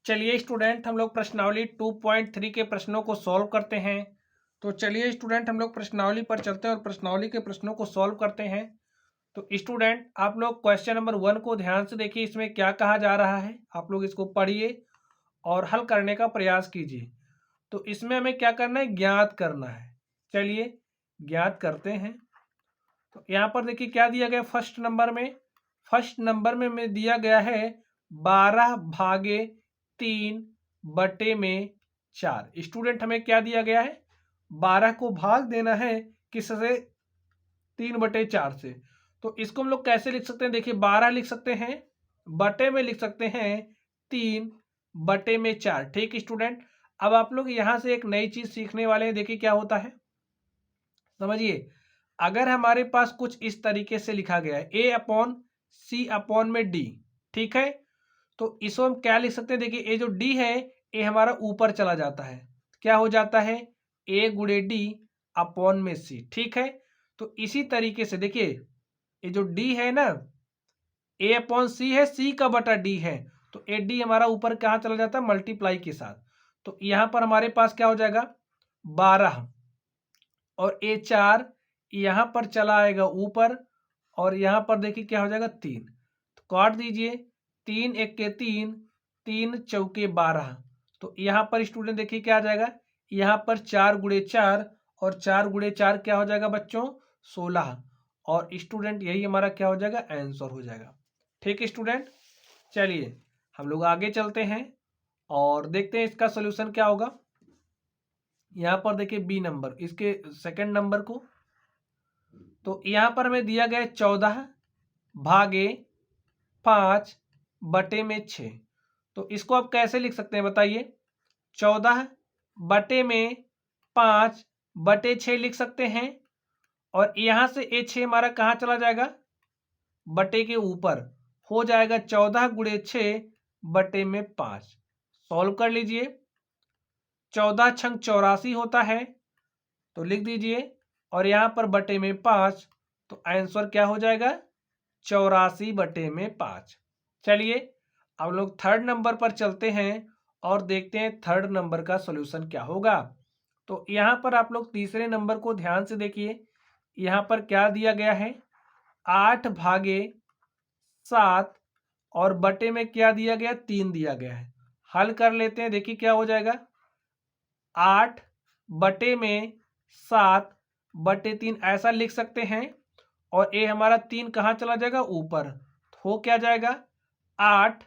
चलिए स्टूडेंट, हम लोग प्रश्नावली 2.3 के प्रश्नों को सॉल्व करते हैं। तो चलिए स्टूडेंट, हम लोग प्रश्नावली पर चलते हैं और प्रश्नावली के प्रश्नों को सॉल्व करते हैं। तो स्टूडेंट, आप लोग क्वेश्चन नंबर 1 को ध्यान से देखिए, इसमें क्या कहा जा रहा है। आप लोग इसको पढ़िए और हल करने का प्रयास कीजिए। तो इसमें हमें क्या करना है, ज्ञात करना है। चलिए ज्ञात करते हैं। तो यहाँ पर देखिए क्या दिया गया। फर्स्ट नंबर में हमें दिया गया है 12/3/4। स्टूडेंट, हमें क्या दिया गया है, 12 को भाग देना है किससे, 3/4 से। तो इसको हम लोग कैसे लिख सकते हैं, देखिए 12 लिख सकते हैं, बटे में लिख सकते हैं 3/4। ठीक स्टूडेंट, अब आप लोग यहाँ से एक नई चीज सीखने वाले हैं। देखिए क्या होता है, समझिए। अगर हमारे पास कुछ इस तरीके से लिखा गया है A/C/D, ठीक है, तो इसको हम क्या लिख सकते हैं, देखिए ये जो D है ये हमारा ऊपर चला जाता है, क्या हो जाता है, A/D/C। ठीक है, तो इसी तरीके से देखिए ये जो D है ना, A/C है, C का बटा D है, तो AD हमारा ऊपर कहाँ चला जाता है, मल्टीप्लाई के साथ। तो यहाँ पर हमारे पास क्या हो जाएगा, 12 और A4 यहाँ पर चला आएगा ऊपर, और यहाँ पर देखिए क्या हो जाएगा, 3। तो काट दीजिए, 3 1 के 3, 3 चौके 12। तो यहाँ पर स्टूडेंट देखिए क्या आ जाएगा, यहाँ पर 4 × 4 और 4 × 4 क्या हो जाएगा बच्चों, 16। और स्टूडेंट यही हमारा क्या हो जाएगा, आंसर हो जाएगा। ठीक है स्टूडेंट, चलिए हम लोग आगे चलते हैं और देखते हैं इसका सोल्यूशन क्या होगा। यहाँ पर देखिए बी नंबर, इसके सेकंड नंबर को, तो यहाँ पर हमें दिया गया 14/5/6। तो इसको आप कैसे लिख सकते हैं बताइए, 14/5/6 लिख सकते हैं। और यहाँ से ये 6 हमारा कहाँ चला जाएगा, बटे के ऊपर, हो जाएगा 14 × 6/5। सॉल्व कर लीजिए, 14×6 = 84 होता है, तो लिख दीजिए, और यहाँ पर बटे में 5, तो आंसर क्या हो जाएगा, 84/5। चलिए अब लोग थर्ड नंबर पर चलते हैं और देखते हैं थर्ड नंबर का सॉल्यूशन क्या होगा। तो यहाँ पर आप लोग तीसरे नंबर को ध्यान से देखिए, यहाँ पर क्या दिया गया है, 8/7 और बटे में क्या दिया गया, 3 दिया गया है। हल कर लेते हैं, देखिए क्या हो जाएगा, 8/7/3 ऐसा लिख सकते हैं। और ये हमारा 3 कहाँ चला जाएगा, ऊपर, हो क्या जाएगा, 8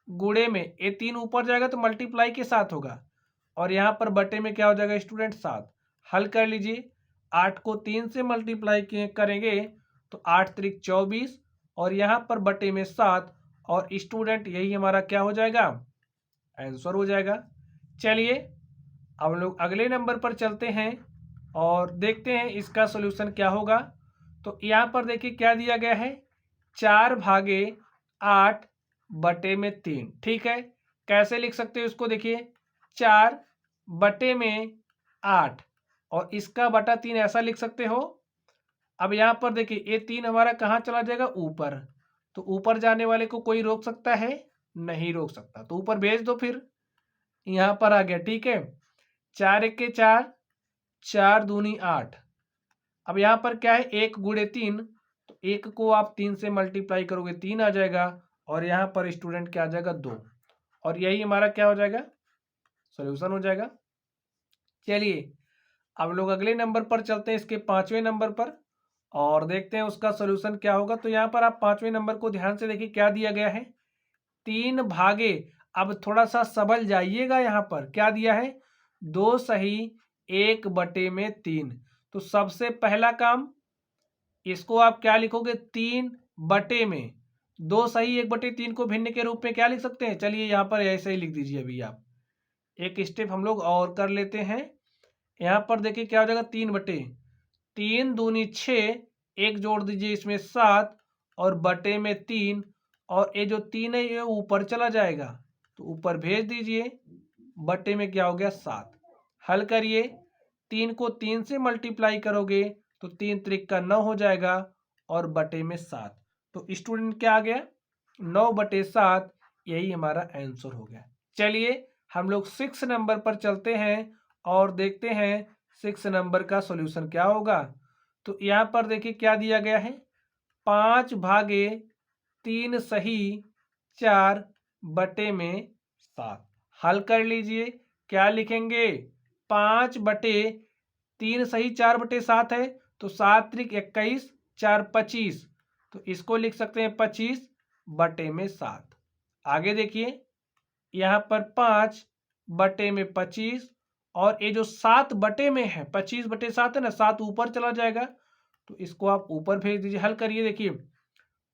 गुणे में ये 3 ऊपर जाएगा तो मल्टीप्लाई के साथ होगा, और यहाँ पर बटे में क्या हो जाएगा स्टूडेंट, 7। हल कर लीजिए, 8 को 3 से मल्टीप्लाई करेंगे तो 8×3 = 24, और यहाँ पर बटे में 7, और स्टूडेंट यही हमारा क्या हो जाएगा, आंसर हो जाएगा। चलिए अब हम लोग अगले नंबर पर चलते हैं और देखते हैं इसका सॉल्यूशन क्या होगा। तो यहाँ पर देखिए क्या दिया गया है, 4/8/3। ठीक है, कैसे लिख सकते हो इसको, देखिए 4/8 और इसका बटा 3 ऐसा लिख सकते हो। अब यहाँ पर देखिए ये 3 हमारा कहाँ चला जाएगा, ऊपर, तो ऊपर जाने वाले को कोई रोक सकता है, नहीं रोक सकता, तो ऊपर भेज दो, फिर यहाँ पर आ गया। ठीक है, 4 1 के 4, 4 दूनी 8। अब यहाँ पर क्या है, 1 × 3, तो 1 को आप 3 से मल्टीप्लाई करोगे 3 आ जाएगा, और यहाँ पर स्टूडेंट क्या आ जाएगा, 2, और यही हमारा क्या हो जाएगा, सॉल्यूशन हो जाएगा। चलिए अब लोग अगले नंबर पर चलते हैं, इसके 5वें नंबर पर, और देखते हैं उसका सॉल्यूशन क्या होगा। तो यहाँ पर आप 5वें नंबर को ध्यान से देखिए क्या दिया गया है, 3 भागे, अब थोड़ा सा सबल जाइएगा, यहाँ पर क्या दिया है, 2 सही 1/3। तो सबसे पहला काम, इसको आप क्या लिखोगे, 3 बटे में 2 सही 1/3 को भिन्न के रूप में क्या लिख सकते हैं, चलिए यहाँ पर ऐसे ही लिख दीजिए। अभी आप एक स्टेप हम लोग और कर लेते हैं। यहाँ पर देखिए क्या हो जाएगा, 3/3 दूनी 6, एक जोड़ दीजिए इसमें 7, और बटे में 3, और ये जो 3 है ये ऊपर चला जाएगा, तो ऊपर भेज दीजिए, बटे में क्या हो गया, 7। हल करिए, 3 को 3 से मल्टीप्लाई करोगे तो 3×3 = 9 हो जाएगा, और बटे में 7। तो स्टूडेंट क्या आ गया, 9/7, यही हमारा आंसर हो गया। चलिए हम लोग 6 नंबर पर चलते हैं और देखते हैं 6 नंबर का सॉल्यूशन क्या होगा। तो यहाँ पर देखिए क्या दिया गया है, 5/3 सही 4/7। हल कर लीजिए, क्या लिखेंगे, 5/3 सही 4/7 है, तो 7×3 = 21, 4 25, तो इसको लिख सकते हैं 25/7। आगे देखिए यहाँ पर 5/25, और ये जो 7 में है, 25/7 है ना, 7 ऊपर चला जाएगा, तो इसको आप ऊपर भेज दीजिए। हल करिए, देखिए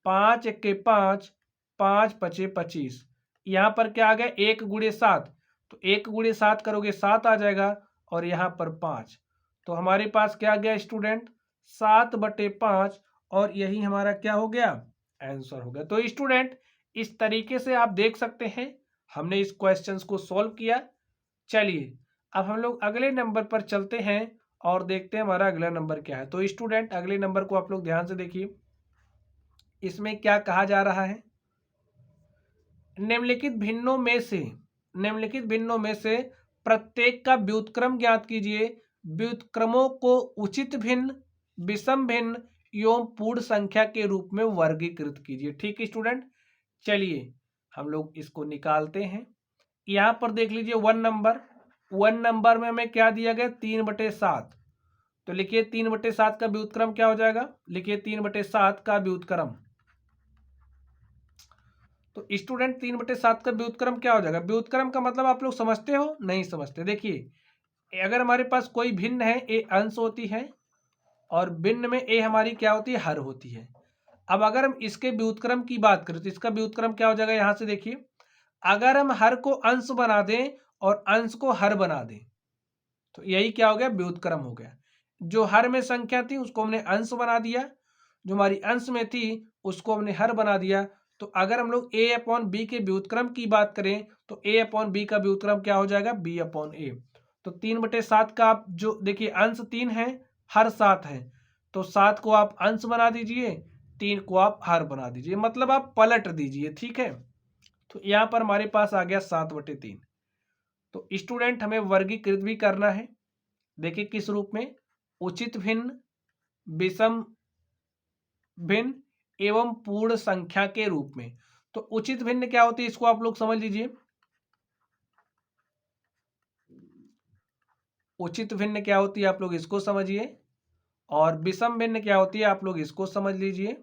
5×1 = 5, 5×5 = 25। यहाँ पर क्या आ गया, 1×7, तो 1×7 करोगे 7 आ जाएगा, और यहाँ पर 5, तो हमारे पास क्या आ गया स्टूडेंट, 7/5, और यही हमारा क्या हो गया, आंसर हो गया। तो स्टूडेंट इस तरीके से आप देख सकते हैं हमने इस क्वेश्चंस को सॉल्व किया। चलिए अब हम लोग अगले नंबर पर चलते हैं और देखते हैं हमारा अगला नंबर क्या है। तो स्टूडेंट अगले नंबर को आप लोग ध्यान से देखिए, इसमें क्या कहा जा रहा है, निम्नलिखित भिन्नों में से प्रत्येक का व्युत्क्रम ज्ञात कीजिए। व्युत्क्रमों को उचित भिन्न, विषम भिन्न एवं पूर्ण संख्या के रूप में वर्गीकृत कीजिए। ठीक है स्टूडेंट, चलिए हम लोग इसको निकालते हैं। यहाँ पर देख लीजिए 1 नंबर में हमें क्या दिया गया, 3/7, तो लिखिए 3/7 का व्युत्क्रम क्या हो जाएगा, लिखिए 3/7 का व्युत्क्रम। तो स्टूडेंट 3/7 का व्युत्क्रम क्या हो जाएगा, व्युत्क्रम का मतलब आप लोग समझते हो, नहीं समझते। देखिए अगर हमारे पास कोई भिन्न है, ए अंश होती है, और भिन्न में ए हमारी क्या होती है, हर होती है। अब अगर हम इसके व्युत्क्रम की बात करें तो इसका व्युत्क्रम क्या हो जाएगा, यहां से देखिए, अगर हम हर को अंश बना दें और अंश को हर बना दें, तो यही क्या हो गया, व्युत्क्रम हो गया। जो हर में संख्या थी उसको हमने अंश बना दिया, जो हमारी अंश में थी उसको हमने हर बना दिया। तो अगर हम लोग a/b के व्युत्क्रम की बात करें तो a/b का व्युत्क्रम क्या हो जाएगा, b/a। तो 3/7 का आप जो देखिए अंश 3 है, हर 7 है, तो 7 को आप अंश बना दीजिए, 3 को आप हर बना दीजिए, मतलब आप पलट दीजिए। ठीक है, तो यहाँ पर हमारे पास आ गया 7/3। तो स्टूडेंट हमें वर्गीकृत भी करना है, देखिए किस रूप में, उचित भिन्न, विषम भिन्न एवं पूर्ण संख्या के रूप में। तो उचित भिन्न क्या होती है, इसको आप लोग समझ लीजिए। उचित भिन्न क्या होती है आप लोग इसको समझिए, और विषम भिन्न क्या होती है आप लोग इसको समझ लीजिए,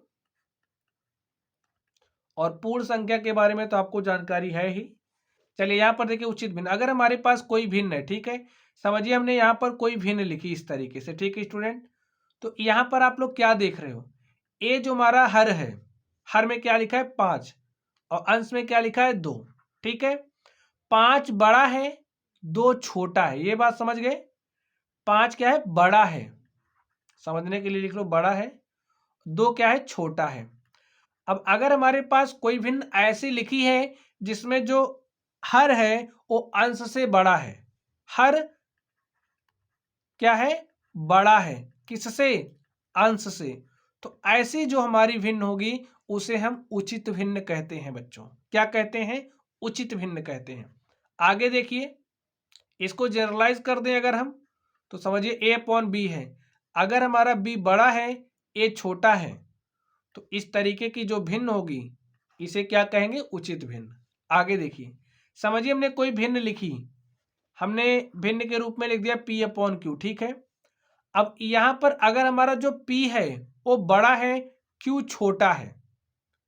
और पूर्ण संख्या के बारे में तो आपको जानकारी है ही। चलिए यहाँ पर देखिए उचित भिन्न, अगर हमारे पास कोई भिन्न है, ठीक है, समझिए हमने यहाँ पर कोई भिन्न लिखी इस तरीके से। ठीक है स्टूडेंट, तो यहाँ पर आप लोग क्या देख रहे हो, ए जो हमारा हर है, हर में क्या लिखा है 5, और अंश में क्या लिखा है 2। ठीक है, 5 बड़ा है, 2 छोटा है, ये बात समझ गए। 5 क्या है, बड़ा है, समझने के लिए लिख लो बड़ा है, 2 क्या है, छोटा है। अब अगर हमारे पास कोई भिन्न ऐसी लिखी है जिसमें जो हर है वो अंश से बड़ा है, हर क्या है, बड़ा है, किससे, अंश से, तो ऐसी जो हमारी भिन्न होगी उसे हम उचित भिन्न कहते हैं बच्चों। क्या कहते हैं, उचित भिन्न कहते हैं। आगे देखिए, इसको जनरलाइज कर दें अगर हम, तो समझिए a/b है, अगर हमारा b बड़ा है, a छोटा है, तो इस तरीके की जो भिन्न होगी इसे क्या कहेंगे, उचित भिन्न। आगे देखिए, समझिए हमने कोई भिन्न लिखी, हमने भिन्न के रूप में लिख दिया p/q। ठीक है, अब यहां पर अगर हमारा जो p है वो बड़ा है, q छोटा है,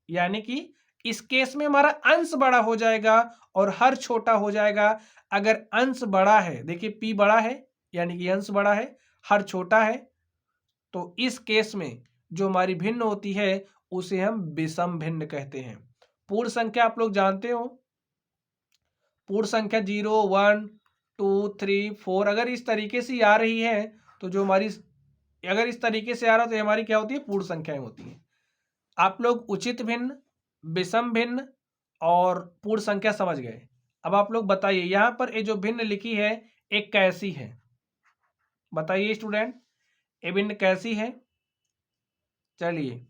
यानी कि इस केस में हमारा अंश बड़ा हो जाएगा और हर छोटा हो जाएगा। अगर अंश बड़ा है, देखिए p बड़ा है यानी कि अंश बड़ा है, हर छोटा है, तो इस केस में जो हमारी भिन्न होती है उसे हम विषम भिन्न कहते हैं। पूर्ण संख्या आप लोग जानते हो, पूर्ण संख्या 0 1 2 3 4 अगर इस तरीके से आ रही है तो जो हमारी, अगर इस तरीके से आ रहा तो हमारी क्या होती है, पूर्ण संख्याएं होती हैं। आप लोग उचित भिन्न, विषम भिन्न और पूर्ण संख्या समझ गए। अब आप लोग बताइए यहाँ पर ये जो भिन्न लिखी है एक कैसी है, बताइए स्टूडेंट, ये भिन्न कैसी है। चलिए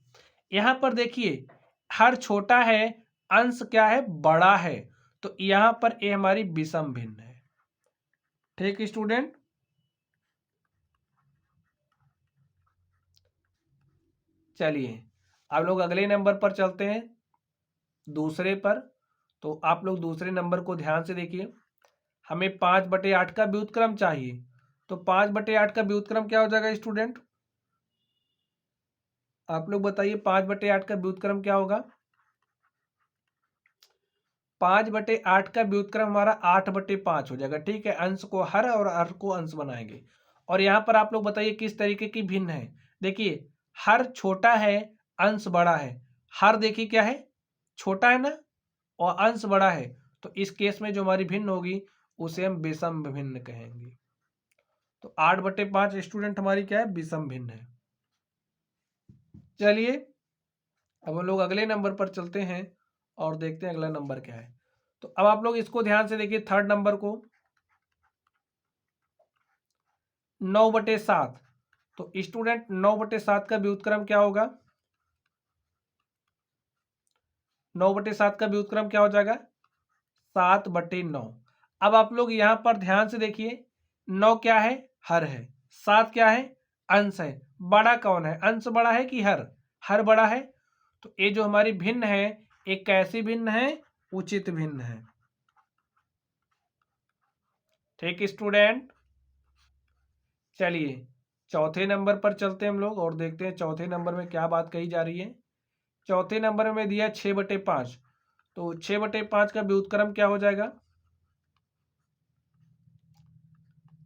यहाँ पर देखिए, हर छोटा है, अंश क्या है, बड़ा है, तो यहाँ पर ए हमारी विषम भिन्न है। ठीक स्टूडेंट, चलिए आप लोग अगले नंबर पर चलते हैं, दूसरे पर। तो आप लोग दूसरे नंबर को ध्यान से देखिए। हमें 5/8 का व्युत्क्रम चाहिए। तो 5/8 का व्युत्क्रम क्या हो जाएगा स्टूडेंट? आप लोग बताइए 5/8 का व्युत्क्रम क्या होगा? 5/8 का व्युत्क्रम हमारा 8/5 हो जाएगा। ठीक है, अंश को हर और हर को अंश बनाएंगे। और यहाँ पर आप लोग बताइए किस तरीके की भिन्न है। देखिए हर छोटा है, अंश बड़ा है। हर देखिए क्या है, छोटा है ना, और अंश बड़ा है। तो इस केस में जो हमारी भिन्न होगी उसे हम विषम भिन्न कहेंगे। तो 8/5 स्टूडेंट हमारी क्या है, विषम भिन्न है। चलिए अब हम लोग अगले नंबर पर चलते हैं और देखते हैं अगला नंबर क्या है। तो अब आप लोग इसको ध्यान से देखिए, थर्ड नंबर को 9/7। तो स्टूडेंट 9/7 का व्युत्क्रम क्या होगा? 9/7 का व्युत्क्रम क्या हो जाएगा? 7/9। अब आप लोग यहां पर ध्यान से देखिए, 9 क्या है, हर है। 7 क्या है, अंश है। बड़ा कौन है, अंश बड़ा है कि हर? हर बड़ा है। तो ये जो हमारी भिन्न है, एक कैसी भिन्न है, उचित भिन्न है। ठीक स्टूडेंट, चलिए चौथे नंबर पर चलते हैं हम लोग और देखते हैं चौथे नंबर में क्या बात कही जा रही है। चौथे नंबर में दिया 6/5। तो 6/5 का व्युत्क्रम क्या हो जाएगा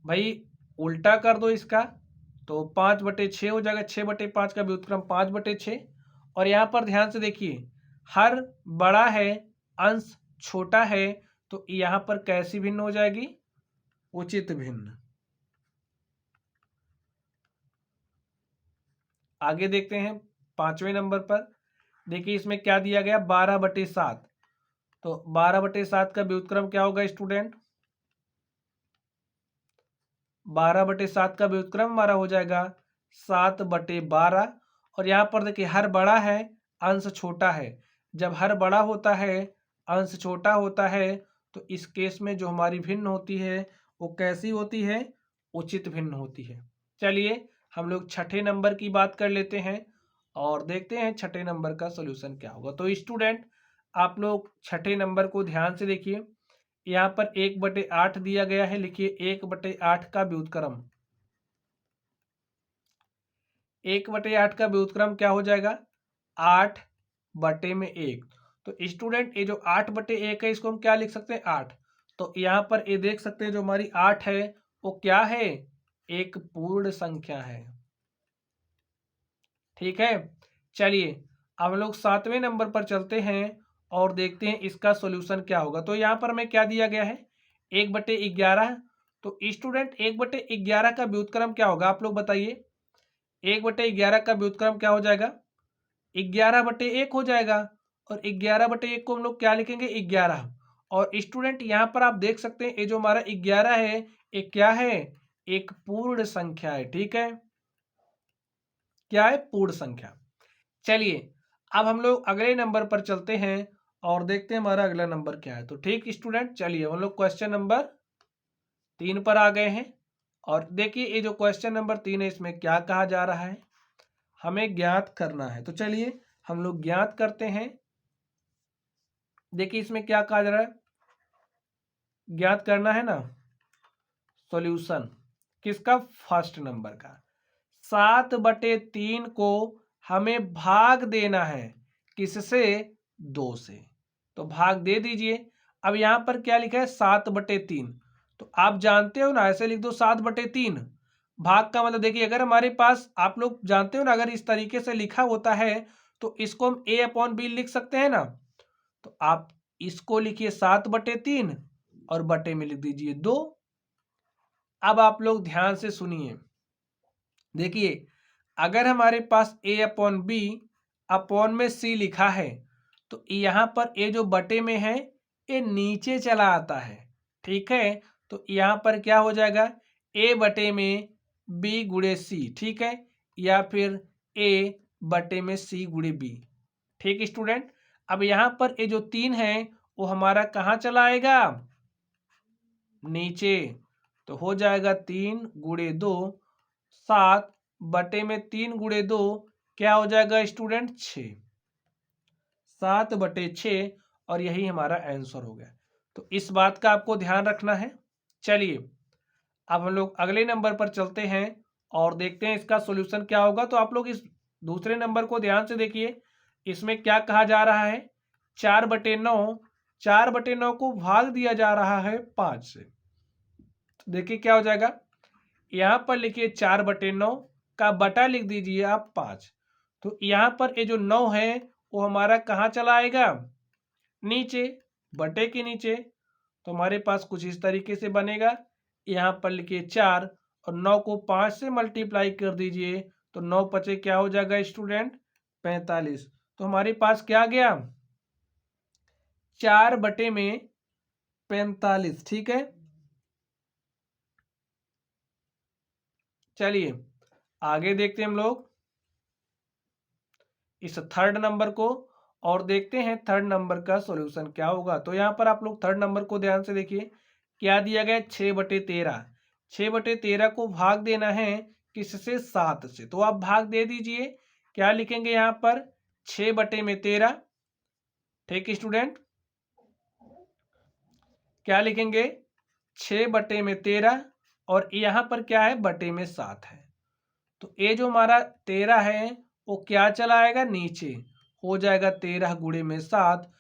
भाई? उल्टा कर दो इसका, तो 5/6 हो जाएगा। 6/5 का व्युत्क्रम 5/6। और यहाँ पर ध्यान से देखिए, हर बड़ा है, अंश छोटा है। तो यहाँ पर कैसी भिन्न हो जाएगी, उचित भिन्न। आगे देखते हैं पांचवें नंबर पर। देखिए इसमें क्या दिया गया, 12/7। तो 12/7 का व्युत्क्रम क्या होगा स्टूडेंट? 12/7 का व्युत्क्रम हमारा हो जाएगा 7/12। और यहाँ पर देखिए हर बड़ा है, अंश छोटा है। जब हर बड़ा होता है, अंश छोटा होता है, तो इस केस में जो हमारी भिन्न होती है वो कैसी होती है, उचित भिन्न होती है। चलिए हम लोग छठे नंबर की बात कर लेते हैं और देखते हैं छठे नंबर का सॉल्यूशन क्या होगा। तो स्टूडेंट आप लोग छठे नंबर को ध्यान से देखिए। यहाँ पर 1/8 दिया गया है, लिखिए 1/8 का व्युत्क्रम। 1/8 का व्युत्क्रम क्या हो जाएगा, 8/1। तो स्टूडेंट ये जो 8/1 है, इसको हम क्या लिख सकते हैं, 8। तो यहाँ पर ये देख सकते हैं जो हमारी 8 है वो क्या है, एक पूर्ण संख्या है। ठीक है, चलिए अब हम लोग सातवें नंबर पर चलते हैं और देखते हैं इसका सॉल्यूशन क्या होगा। तो यहाँ पर हमें क्या दिया गया है, 1/11। तो स्टूडेंट 1/11 का व्युत्क्रम क्या होगा, आप लोग बताइए। 1/11 का व्युत्क्रम क्या हो जाएगा, 11/1 हो जाएगा। और 11/1 को हम लोग क्या लिखेंगे, 11। और स्टूडेंट यहाँ पर आप देख सकते हैं ये जो हमारा 11 है, ये क्या है, एक पूर्ण संख्या है। ठीक है, क्या है, पूर्ण संख्या। चलिए अब हम लोग अगले नंबर पर चलते हैं और देखते हैं हमारा अगला नंबर क्या है। तो ठीक स्टूडेंट, चलिए हम लोग क्वेश्चन नंबर 3 पर आ गए हैं। और देखिए ये जो क्वेश्चन नंबर 3 है, इसमें क्या कहा जा रहा है, हमें ज्ञात करना है। तो चलिए हम लोग ज्ञात करते हैं। देखिए इसमें क्या कहा जा रहा है, ज्ञात करना है ना सॉल्यूशन किसका, फर्स्ट नंबर का। 7/3 को हमें भाग देना है, किससे, 2 से। तो भाग दे दीजिए। अब यहां पर क्या लिखा है, 7/3। तो आप जानते हो ना, ऐसे लिख दो 7/3। भाग का मतलब देखिए, अगर हमारे पास, आप लोग जानते हो ना, अगर इस तरीके से लिखा होता है तो इसको हम A/B लिख सकते हैं ना। तो आप इसको लिखिए 7/3 और बटे में लिख दीजिए 2। अब आप लोग ध्यान से सुनिए, देखिए अगर हमारे पास A/B अपॉन में C लिखा है, तो यहाँ पर ये जो बटे में है ये नीचे चला आता है। ठीक है, तो यहाँ पर क्या हो जाएगा, A बटे में B गुणे C। ठीक है, या फिर A बटे में C गुणे B। ठीक स्टूडेंट, अब यहाँ पर ये जो 3 है वो हमारा कहाँ चला आएगा, नीचे। तो हो जाएगा 3 गुणे 2, 7 बटे में 3 गुणे 2 क्या हो जाएगा स्टूडेंट, 6, 7 बटे 6, और यही हमारा आंसर हो गया। तो इस बात का आपको ध्यान रखना है। चलिए अब हम लोग अगले नंबर पर चलते हैं और देखते हैं इसका सॉल्यूशन क्या होगा। तो आप लोग इस दूसरे नंबर को ध्यान से देखिए, इसमें क्या कहा जा रहा है, 4/9, 4/9 को भाग दिया जा रहा है 5 से। तो देखिए क्या हो जाएगा, यहां पर लिखिए 4/9 का बटा लिख दीजिए आप 5। तो यहां पर ये जो 9 है वो हमारा कहाँ चला आएगा, नीचे, बटे के नीचे। तो हमारे पास कुछ इस तरीके से बनेगा, यहाँ पर लिखिए 4 और 9 को 5 से मल्टीप्लाई कर दीजिए, तो 9 पचे क्या हो जाएगा स्टूडेंट, 45। तो हमारे पास क्या आ गया, 4/45, ठीक है। चलिए आगे देखते हैं हम लोग इस थर्ड नंबर को और देखते हैं थर्ड नंबर का सॉल्यूशन क्या होगा। तो यहाँ पर आप लोग थर्ड नंबर को ध्यान से देखिए, क्या दिया गया, 6/13, 6/13 को भाग देना है किससे, 7 से। तो आप भाग दे दीजिए, क्या लिखेंगे यहाँ पर, 6/13, ठीक स्टूडेंट, क्या लिखेंगे, 6/13, और यहाँ पर क्या है, बटे में 7 है। तो ये जो हमारा 13 है वो क्या चला आएगा, नीचे, हो जाएगा 13 गुणे में 7,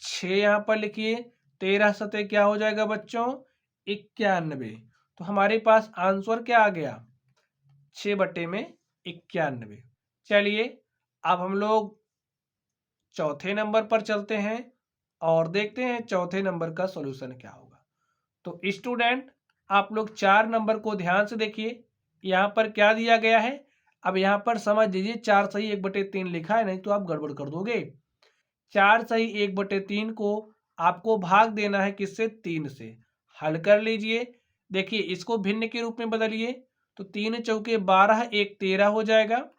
6 यहाँ पर लिखिए, 13 सते क्या हो जाएगा बच्चों, 91। तो हमारे पास आंसर क्या आ गया, 6/91। चलिए अब हम लोग चौथे नंबर पर चलते हैं और देखते हैं चौथे नंबर का सॉल्यूशन क्या होगा। तो स्टूडेंट आप लोग 4 नंबर को ध्यान से देखिए, यहाँ पर क्या दिया गया है। अब यहाँ पर समझ लीजिए 4 सही 1/3 लिखा है, नहीं तो आप गड़बड़ कर दोगे। 4 सही 1/3 को आपको भाग देना है किससे, 3 से। हल कर लीजिए, देखिए इसको भिन्न के रूप में बदलिए, तो 3 चौके 12, 1 13 हो जाएगा,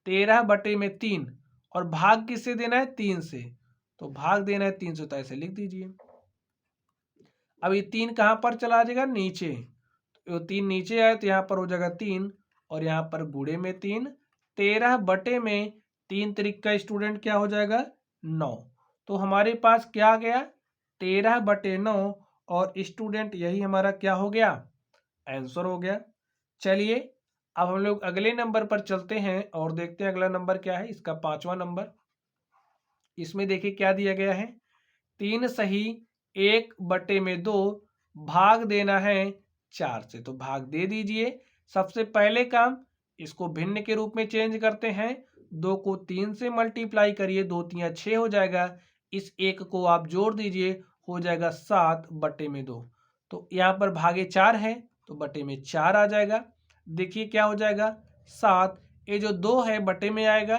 13/3, और भाग किससे देना है, 3 से। तो भाग देना है 3 से, तो ऐसे लिख दीजिए। अब ये 3 कहाँ पर चला जाएगा, नीचे। तो 3 नीचे आए तो यहाँ पर हो जाएगा 3, और यहाँ पर गुणे में 3, 13/3 तरीका स्टूडेंट क्या हो जाएगा, 9। तो हमारे पास क्या आ गया, 13/9, और स्टूडेंट यही हमारा क्या हो गया, आंसर हो गया। चलिए अब हम लोग अगले नंबर पर चलते हैं और देखते हैं अगला नंबर क्या है, इसका 5वां नंबर। इसमें देखिए क्या दिया गया है, 3 सही 1/2 भाग देना है 4 से। तो भाग दे दीजिए। सबसे पहले काम, इसको भिन्न के रूप में चेंज करते हैं, 2 को 3 से मल्टीप्लाई करिए, 2 3 6 हो जाएगा, इस 1 को आप जोड़ दीजिए, हो जाएगा 7/2। तो यहाँ पर भागे 4 है तो बटे में 4 आ जाएगा। देखिए क्या हो जाएगा, 7, ये जो 2 है बटे में आएगा,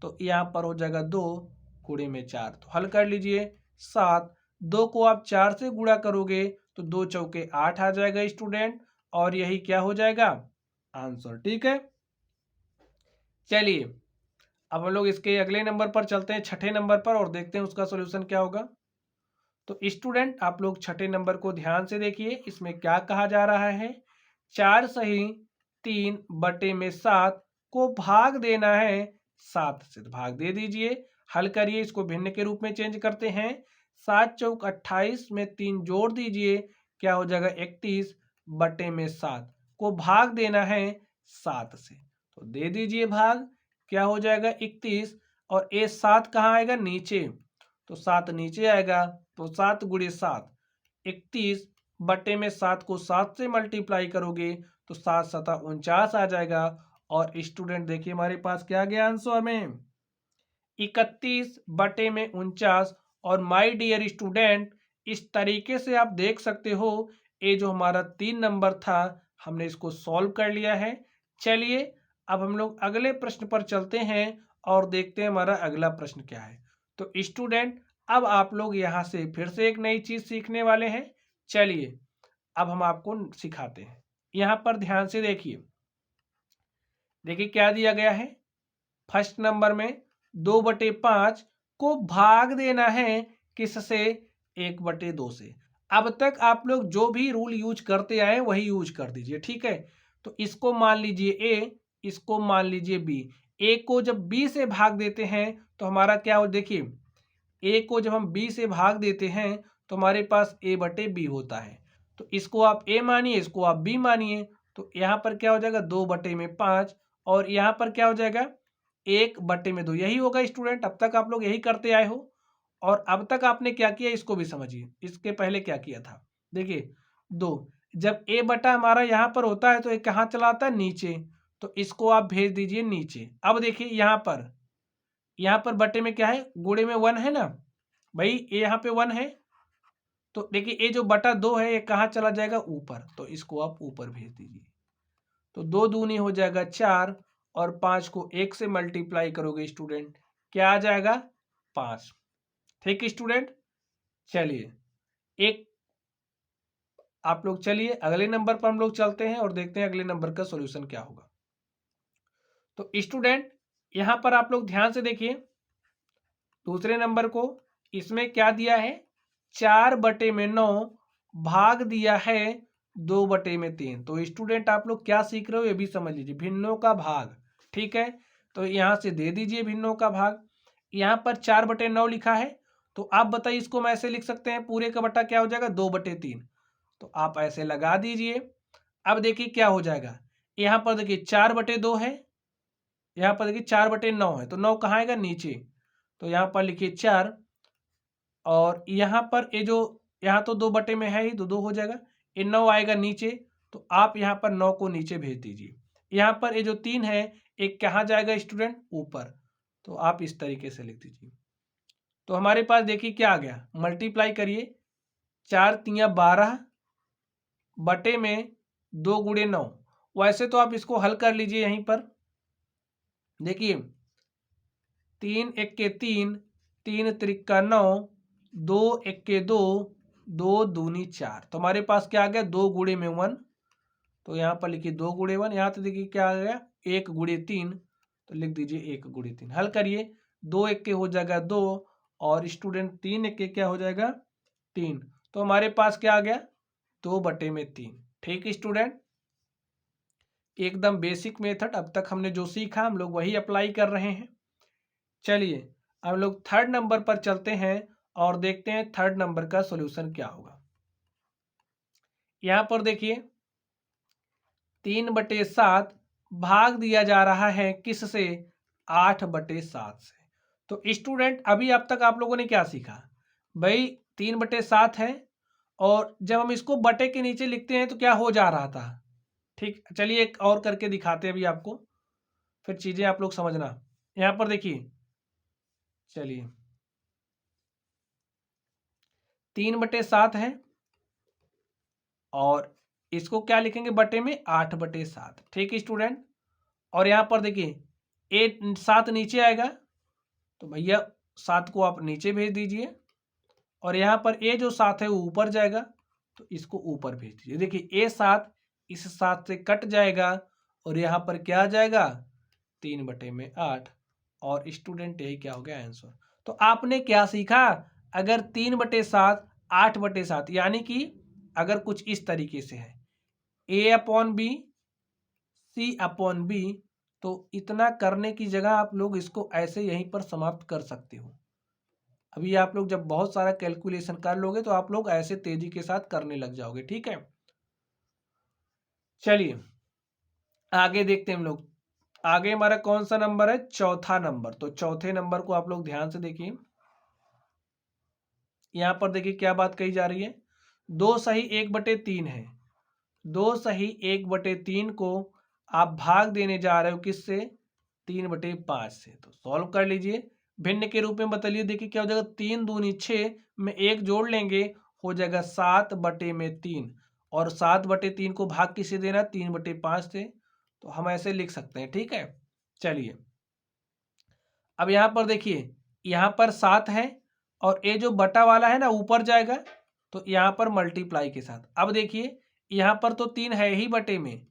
तो यहाँ पर हो जाएगा 2 गुणे में 4। तो हल कर लीजिए, 7, 2 को आप 4 से गुणा करोगे तो 2 चौके 8 आ जाएगा स्टूडेंट, और यही क्या हो जाएगा, आंसर, ठीक है। चलिए अब हम लोग इसके अगले नंबर पर चलते हैं, छठे नंबर पर, और देखते हैं उसका सॉल्यूशन क्या होगा। तो स्टूडेंट आप लोग छठे नंबर को ध्यान से देखिए, इसमें क्या कहा जा रहा है, 4 सही 3/7 को भाग देना है 7 से। तो भाग दे दीजिए, हल करिए, इसको भिन्न के रूप में चेंज करते हैं, 7 चौक 28 में 3 जोड़ दीजिए, क्या हो जाएगा, 31/7 को भाग देना है 7 से। तो दे दीजिए भाग, क्या हो जाएगा, 31, और ये 7 कहाँ आएगा, नीचे। तो 7 नीचे आएगा, तो 7 गुणे 7, 31/7 को 7 से मल्टीप्लाई करोगे तो 7 सता 49 आ जाएगा। और स्टूडेंट देखिए हमारे पास क्या आ गया आंसर में, 31/49। और माय डियर स्टूडेंट इस तरीके से आप देख सकते हो, ये जो हमारा 3 नंबर था हमने इसको सॉल्व कर लिया है। चलिए अब हम लोग अगले प्रश्न पर चलते हैं और देखते हैं हमारा अगला प्रश्न क्या है। तो स्टूडेंट अब आप लोग यहाँ से फिर से एक नई चीज सीखने वाले हैं। चलिए अब हम आपको सिखाते हैं, यहाँ पर ध्यान से देखिए। देखिए क्या दिया गया है, फर्स्ट नंबर में 2/5 को भाग देना है किससे? 1/2 से। अब तक आप लोग जो भी रूल यूज करते आए वही यूज कर दीजिए, ठीक है। तो इसको मान लीजिए ए, इसको मान लीजिए बी। ए को जब बी से भाग देते हैं तो हमारा क्या हो, देखिए ए को जब हम बी से भाग देते हैं तो हमारे पास a/b होता है। तो इसको आप a मानिए, इसको आप b मानिए। तो यहाँ पर क्या हो जाएगा 2/5, और यहाँ पर क्या हो जाएगा 1/2। यही होगा स्टूडेंट, अब तक आप लोग यही करते आए हो। और अब तक आपने क्या किया इसको भी समझिए, इसके पहले क्या किया था। देखिए 2, जब a बटा हमारा यहाँ पर होता है तो ये कहाँ चला आता है? नीचे। तो इसको आप भेज दीजिए नीचे। अब देखिए यहाँ पर बटे में क्या है? गुणे में 1 है ना भाई, ये यहाँ पे 1 है। तो देखिए ये जो बटा 2 है ये कहाँ चला जाएगा? ऊपर। तो इसको आप ऊपर भेज दीजिए। तो 2 दूनी हो जाएगा 4, और 5 को 1 से मल्टीप्लाई करोगे स्टूडेंट, क्या आ जाएगा? 5। ठीक है स्टूडेंट, चलिए एक आप लोग चलिए अगले नंबर पर हम लोग चलते हैं और देखते हैं अगले नंबर का सॉल्यूशन क्या होगा। तो स्टूडेंट यहां पर आप लोग ध्यान से देखिए दूसरे नंबर को, इसमें क्या दिया है? 4/9 भाग दिया है 2/3। तो स्टूडेंट आप लोग क्या सीख रहे हो ये भी समझ लीजिए, भिन्नों का भाग। ठीक है, तो यहां से दे दीजिए भिन्नों का भाग। यहां पर 4/9 लिखा है, तो आप बताइए इसको हम ऐसे लिख सकते हैं, पूरे का बटा क्या हो जाएगा? 2/3। तो आप ऐसे लगा दीजिए। अब देखिए क्या हो जाएगा, यहां पर देखिए 4/2 है, यहां पर देखिए 4/9 है, तो 9 कहाँ आएगा? नीचे। तो यहां पर लिखिए 4, और यहाँ पर ये जो यहाँ तो 2 बटे में है ही, तो 2 हो जाएगा। ये 9 आएगा नीचे, तो आप यहाँ पर 9 को नीचे भेज दीजिए। यहाँ पर ये जो 3 है एक कहाँ जाएगा स्टूडेंट? ऊपर। तो आप इस तरीके से लिख दीजिए। तो हमारे पास देखिए क्या आ गया, मल्टीप्लाई करिए। 4 तिया 12 बटे में 2 गुणे 9। वैसे तो आप इसको हल कर लीजिए यहीं पर। देखिए 3 1 3, 3 त्रिक 9, 2 1 2, 2 दूनी 4। तो हमारे पास क्या आ गया? 2 गुणे में 1। तो यहाँ पर लिखिए 2 गुणे 1। यहाँ तो देखिए क्या आ गया? 1 गुणे 3। तो लिख दीजिए 1 गुणे 3। हल करिए, 2 1 हो जाएगा 2, और स्टूडेंट 3 1 क्या हो जाएगा? 3। तो हमारे पास क्या आ गया? 2/3। ठीक स्टूडेंट, एकदम बेसिक मेथड। अब तक हमने जो सीखा हम लोग वही अप्लाई कर रहे हैं। चलिए अब लोग थर्ड नंबर पर चलते हैं और देखते हैं थर्ड नंबर का सॉल्यूशन क्या होगा। यहां पर देखिए 3/7 भाग दिया जा रहा है किससे? 8/7 से। तो स्टूडेंट अभी अब तक आप लोगों ने क्या सीखा भाई? 3/7 है, और जब हम इसको बटे के नीचे लिखते हैं तो क्या हो जा रहा था? ठीक, चलिए एक और करके दिखाते हैं अभी आपको, फिर चीजें आप लोग समझना। यहां पर देखिए, चलिए 3/7 है, और इसको क्या लिखेंगे बटे में? 8/7। ठीक है स्टूडेंट, और यहां पर देखिए 7 नीचे आएगा, तो भैया 7 को आप नीचे भेज दीजिए, और यहां पर ए जो 7 है वो ऊपर जाएगा, तो इसको ऊपर भेज दीजिए। देखिए A7 इस 7 से कट जाएगा, और यहां पर क्या आ जाएगा? 3/8। और स्टूडेंट यही क्या हो गया? आंसर। तो आपने क्या सीखा? अगर 3/7 8/7, यानी कि अगर कुछ इस तरीके से है A/B C/B, तो इतना करने की जगह आप लोग इसको ऐसे यहीं पर समाप्त कर सकते हो। अभी आप लोग जब बहुत सारा कैलकुलेशन कर लोगे तो आप लोग ऐसे तेजी के साथ करने लग जाओगे। ठीक है, चलिए आगे देखते हैं हम लोग। आगे हमारा कौन सा नंबर है? चौथा नंबर। तो चौथे नंबर को आप लोग ध्यान से देखिए। यहां पर देखिए क्या बात कही जा रही है, 2 सही 1/3 है। 2 सही 1/3 को आप भाग देने जा रहे हो किससे? 3/5 से। तो सॉल्व कर लीजिए, भिन्न के रूप में बदलिए। देखिए क्या हो जाएगा? 3 दूनी 6 में 1 जोड़ लेंगे, हो जाएगा 7/3। और 7/3 को भाग किसे देना? 3/5 से। तो हम ऐसे लिख सकते हैं। ठीक है, चलिए अब यहां पर देखिए, यहां पर 7 है, और ये जो बटा वाला है ना ऊपर जाएगा, तो यहां पर मल्टीप्लाई के साथ। अब देखिए यहां पर तो 3 है ही बटे में,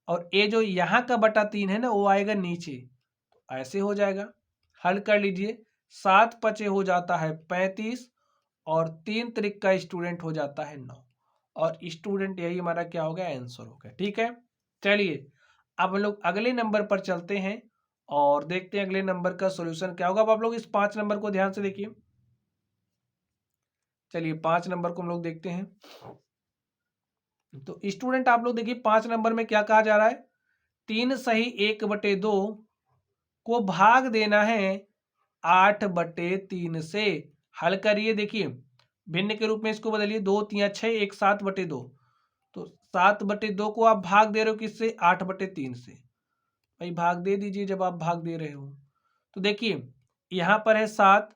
और ये जो यहाँ का बटा 3 है ना वो आएगा नीचे, तो ऐसे हो जाएगा। हल कर लीजिए, 7 5 हो जाता है 35, और 3 त्रिक का स्टूडेंट हो जाता है 9 और स्टूडेंट यही हमारा क्या हो गया, आंसर हो गया। ठीक है, चलिए अब हम लोग अगले नंबर पर चलते हैं और देखते हैं अगले नंबर का सॉल्यूशन क्या होगा। अब आप लोग इस 5 नंबर को ध्यान से देखिए। चलिए 5 नंबर को हम लोग देखते हैं। तो स्टूडेंट आप लोग देखिए 5 नंबर में क्या कहा जा रहा है, 3 सही 1/2 को भाग देना है 8/3 से। हल करिए, देखिए भिन्न के रूप में इसको बदलिए, 2 3 6 1 7/2। तो 7/2 को आप भाग दे रहे हो किससे, 8/3 से। भाई भाग दे दीजिए जब आप भाग दे रहे हो। तो देखिए यहां पर है 7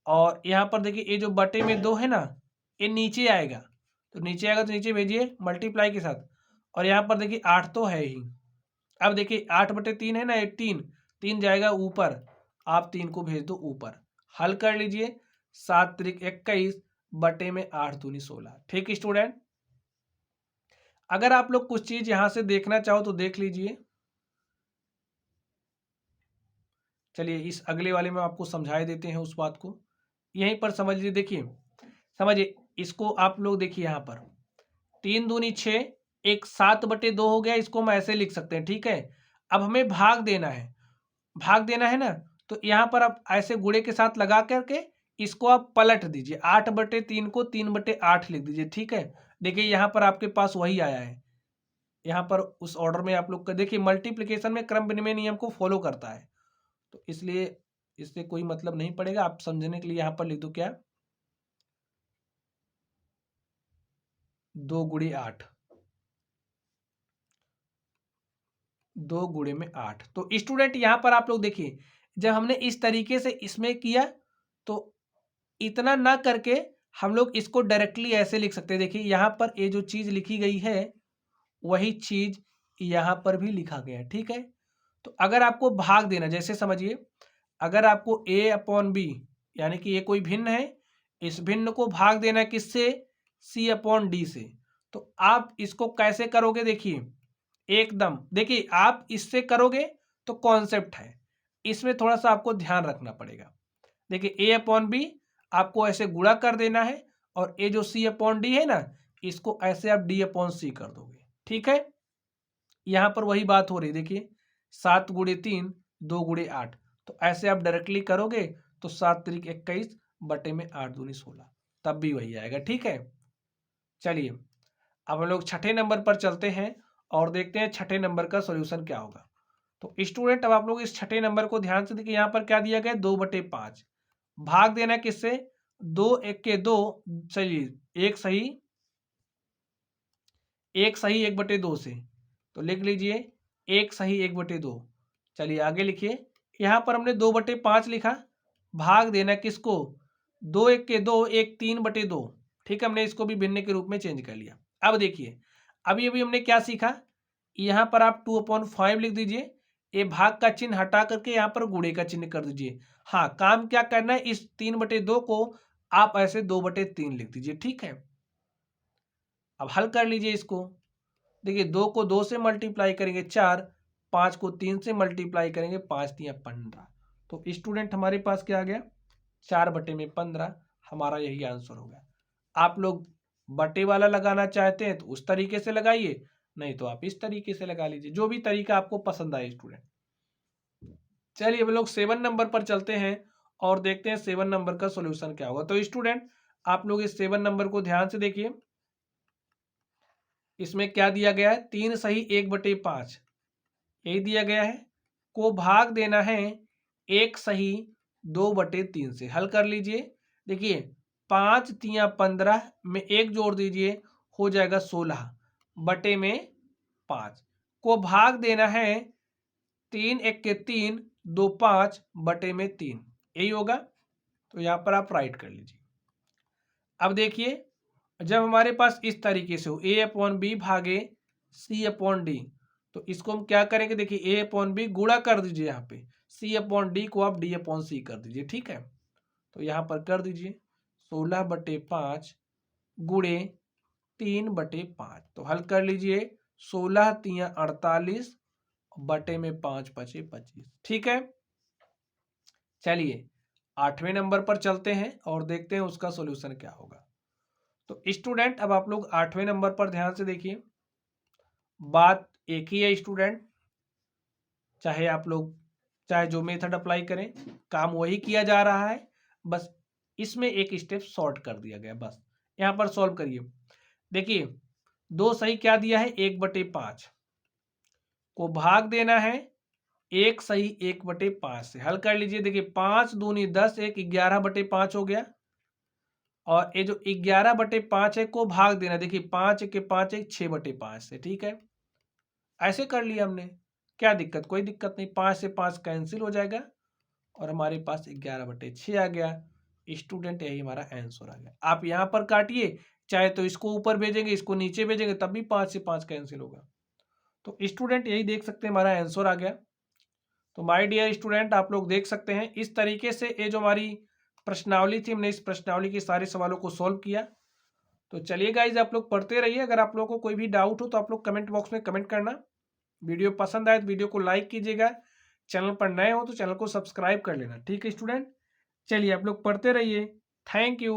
और यहाँ पर देखिए ये जो बटे में 2 है ना, ये नीचे आएगा। तो नीचे आएगा तो नीचे भेजिए मल्टीप्लाई के साथ। और यहाँ पर देखिए 8 तो है ही। अब देखिए 8/3 है ना, ये 3 जाएगा ऊपर, आप 3 को भेज दो ऊपर। हल कर लीजिए, 7 त्रिक 21 बटे में 8 दूनी 16। ठीक स्टूडेंट, अगर आप लोग कुछ चीज यहां से देखना चाहो तो देख लीजिए। चलिए इस अगले वाले में आपको समझा देते हैं उस बात को, यहीं पर समझ लीजिए। देखिए समझिए इसको आप लोग देखिए, यहाँ पर 3 दूनी 6 एक 7/2 हो गया, इसको हम ऐसे लिख सकते हैं। ठीक है, अब हमें भाग देना है, भाग देना है ना, तो यहाँ पर आप ऐसे गुणे के साथ लगा करके इसको आप पलट दीजिए, 8/3 को 3/8 लिख दीजिए। ठीक है, देखिए यहाँ पर आपके पास वही आया है। यहाँ पर उस ऑर्डर में आप लोग का देखिए, मल्टीप्लिकेशन में क्रम विनिमय नियम को फॉलो करता है, तो इसलिए इससे कोई मतलब नहीं पड़ेगा। आप समझने के लिए यहाँ पर लिख दो क्या, 2 गुणे 8, 2 गुणे में 8। तो स्टूडेंट यहाँ पर आप लोग देखिए, जब हमने इस तरीके से इसमें किया तो इतना ना करके हम लोग इसको डायरेक्टली ऐसे लिख सकते हैं। देखिए यहाँ पर ये जो चीज लिखी गई है वही चीज यहाँ पर भी लिखा गया है। ठीक है, तो अगर आपको भाग देना, जैसे समझिए अगर आपको a/b यानी कि ये कोई भिन्न है, इस भिन्न को भाग देना है किससे, c/d से। तो आप इसको कैसे करोगे, देखिए एकदम देखिए आप इससे करोगे तो कॉन्सेप्ट है, इसमें थोड़ा सा आपको ध्यान रखना पड़ेगा। देखिए a/b आपको ऐसे गुणा कर देना है और ये जो c/d है ना, इसको ऐसे आप d/c कर दोगे। ठीक है, यहां पर वही बात हो रही, देखिए 7 गुणे 3 2 गुणे 8, तो ऐसे आप डायरेक्टली करोगे तो 7 त्रिक 21 बटे में 8 दूनी 16, तब भी वही आएगा। ठीक है, चलिए अब हम लोग छठे नंबर पर चलते हैं और देखते हैं छठे नंबर का सॉल्यूशन क्या होगा। तो स्टूडेंट अब आप लोग इस छठे नंबर को ध्यान से देखिए, यहाँ पर क्या दिया गया, 2/5 भाग देना किससे, 2 1 के 2। चलिए एक सही 1/2 से, तो लिख लीजिए 1 सही 1/2। चलिए आगे लिखिए, यहाँ पर हमने 2/5 लिखा, भाग देना किसको, 2 1 के 2 1 3/2। ठीक है, हमने इसको भी भिन्न के रूप में चेंज कर लिया। अब देखिए अभी अभी हमने क्या सीखा, यहाँ पर आप 2/5 लिख दीजिए, ये भाग का चिन्ह हटा करके यहाँ पर गुणे का चिन्ह कर दीजिए। हाँ, काम क्या करना है, इस 3/2 को आप ऐसे 2/3 लिख दीजिए। ठीक है, अब हल कर लीजिए इसको। देखिए 2 को 2 से मल्टीप्लाई करेंगे 4, 5 को 3 से मल्टीप्लाई करेंगे 5 3 15। तो स्टूडेंट हमारे पास क्या आ गया, 4/15, हमारा यही आंसर हो गया। आप लोग बटे वाला लगाना चाहते हैं तो उस तरीके से लगाइए, नहीं तो आप इस तरीके से लगा लीजिए, जो भी तरीका आपको पसंद आए स्टूडेंट। चलिए हम लोग 7 नंबर पर चलते हैं और देखते हैं 7 नंबर का सॉल्यूशन क्या होगा। तो स्टूडेंट आप लोग इस 7 नंबर को ध्यान से देखिए, इसमें क्या दिया गया है, 3 सही 1/5 यही दिया गया है, को भाग देना है 1 सही 2/3 से। हल कर लीजिए, देखिए 5 3 15 में 1 जोड़ दीजिए, हो जाएगा 16 बटे में 5, को भाग देना है 3 1 के 3 2 5 बटे में 3, यही होगा। तो यहाँ पर आप राइट कर लीजिए। अब देखिए जब हमारे पास इस तरीके से हो, a/b भागे c/d, तो इसको हम क्या करेंगे, देखिए a/b गुणा कर दीजिए, यहाँ पे c/d को आप d/c कर दीजिए। ठीक है, तो यहाँ पर कर दीजिए 16/5 गुणे 3/5, तो हल कर लीजिए 16 3 48 बटे में 5 5 25। ठीक है, चलिए 8वें नंबर पर चलते हैं और देखते हैं उसका सॉल्यूशन क्या होगा। तो स्टूडेंट अब आप लोग 8वें नंबर पर ध्यान से देखिए, बात एक ही है स्टूडेंट, चाहे आप लोग चाहे जो मेथड अप्लाई करें काम वही किया जा रहा है, बस इसमें एक स्टेप शॉर्ट कर दिया गया। बस यहाँ पर सॉल्व करिए। देखिए 2 सही क्या दिया है, 1/5 को भाग देना है 1 सही 1/5 से। हल कर लीजिए, देखिए 5 दूनी 10, 1 11/5 हो गया। और ये जो 11/5 है को भाग देना, देखिए 5 के 5 एक 6/5 से। ठीक है, ऐसे कर लिया हमने, क्या दिक्कत, कोई दिक्कत नहीं। 5 से 5 कैंसिल हो जाएगा और हमारे पास 11/6 आ गया। स्टूडेंट यही हमारा आंसर आ गया। आप यहाँ पर काटिए, चाहे तो इसको ऊपर भेजेंगे इसको नीचे भेजेंगे तब भी 5 से 5 कैंसिल होगा। तो स्टूडेंट यही देख सकते हैं हमारा आंसर आ गया। तो माय डियर स्टूडेंट आप लोग देख सकते हैं इस तरीके से ये जो हमारी प्रश्नावली थी, हमने इस प्रश्नावली के सारे सवालों को सॉल्व किया। तो चलिए गाइज आप लोग पढ़ते रहिए। अगर आप लोगों को कोई भी डाउट हो तो आप लोग कमेंट बॉक्स में कमेंट करना। वीडियो पसंद आए तो वीडियो को लाइक कीजिएगा, चैनल पर नए हो तो चैनल को सब्सक्राइब कर लेना। ठीक है स्टूडेंट, चलिए आप लोग पढ़ते रहिए। Thank you.